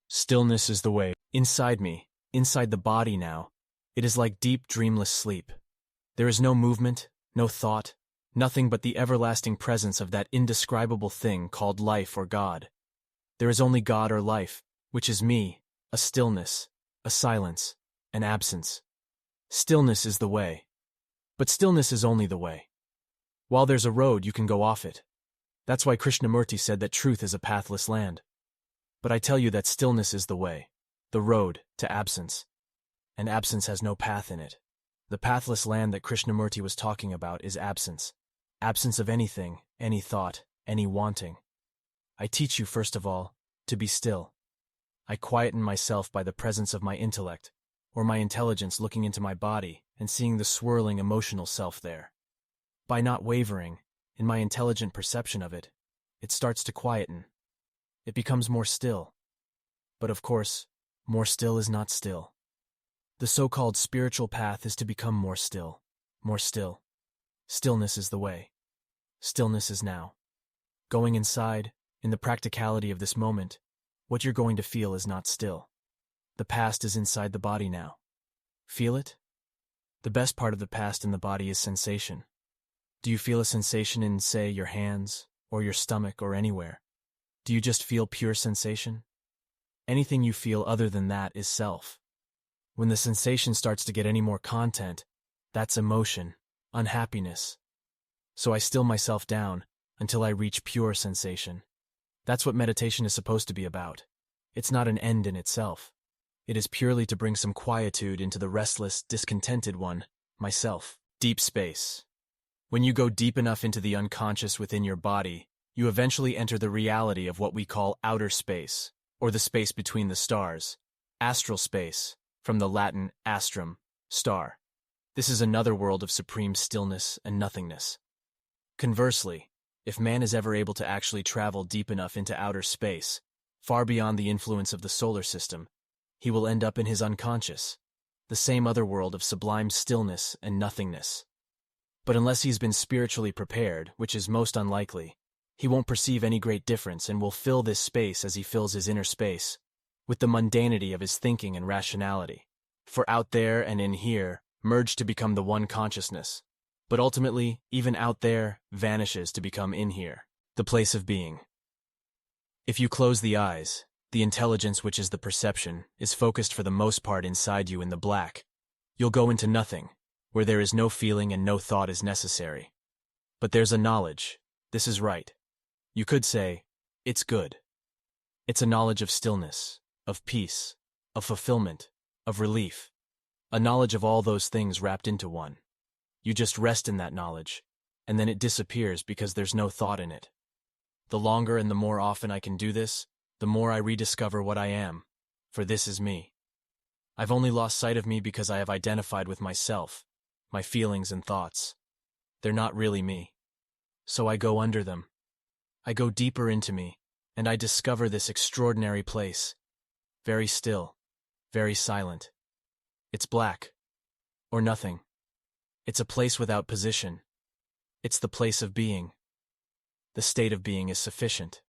Stillness is the way. Inside me, inside the body now, it is like deep, dreamless sleep. There is no movement, no thought, nothing but the everlasting presence of that indescribable thing called life or God. There is only God or life, which is me, a stillness, a silence, an absence. Stillness is the way. But stillness is only the way. While there's a road, you can go off it. That's why Krishnamurti said that truth is a pathless land. But I tell you that stillness is the way, the road to absence. And absence has no path in it. The pathless land that Krishnamurti was talking about is absence. Absence of anything, any thought, any wanting. I teach you, first of all, to be still. I quieten myself by the presence of my intellect, or my intelligence looking into my body and seeing the swirling emotional self there. By not wavering, in my intelligent perception of it, it starts to quieten. It becomes more still. But of course, more still is not still. The so-called spiritual path is to become more still, more still. Stillness is the way. Stillness is now. Going inside, in the practicality of this moment, what you're going to feel is not still. The past is inside the body now. Feel it? The best part of the past in the body is sensation. Do you feel a sensation in, say, your hands, or your stomach, or anywhere? Do you just feel pure sensation? Anything you feel other than that is self. When the sensation starts to get any more content, that's emotion, unhappiness. So I still myself down until I reach pure sensation. That's what meditation is supposed to be about. It's not an end in itself. It is purely to bring some quietude into the restless, discontented one, myself. Deep space. When you go deep enough into the unconscious within your body, you eventually enter the reality of what we call outer space, or the space between the stars, astral space, from the Latin astrum, star. This is another world of supreme stillness and nothingness. Conversely, if man is ever able to actually travel deep enough into outer space, far beyond the influence of the solar system, he will end up in his unconscious, the same other world of sublime stillness and nothingness. But unless he's been spiritually prepared, which is most unlikely, he won't perceive any great difference and will fill this space as he fills his inner space, with the mundanity of his thinking and rationality. For out there and in here merge to become the one consciousness. But ultimately, even out there vanishes to become in here, the place of being. If you close the eyes, the intelligence, which is the perception, is focused for the most part inside you in the black. You'll go into nothing, where there is no feeling and no thought is necessary. But there's a knowledge. This is right. You could say, it's good. It's a knowledge of stillness, of peace, of fulfillment, of relief. A knowledge of all those things wrapped into one. You just rest in that knowledge, and then it disappears because there's no thought in it. The longer and the more often I can do this, the more I rediscover what I am, for this is me. I've only lost sight of me because I have identified with myself, my feelings and thoughts. They're not really me. So I go under them. I go deeper into me, and I discover this extraordinary place. Very still, very silent. It's black, or nothing. It's a place without position. It's the place of being. The state of being is sufficient.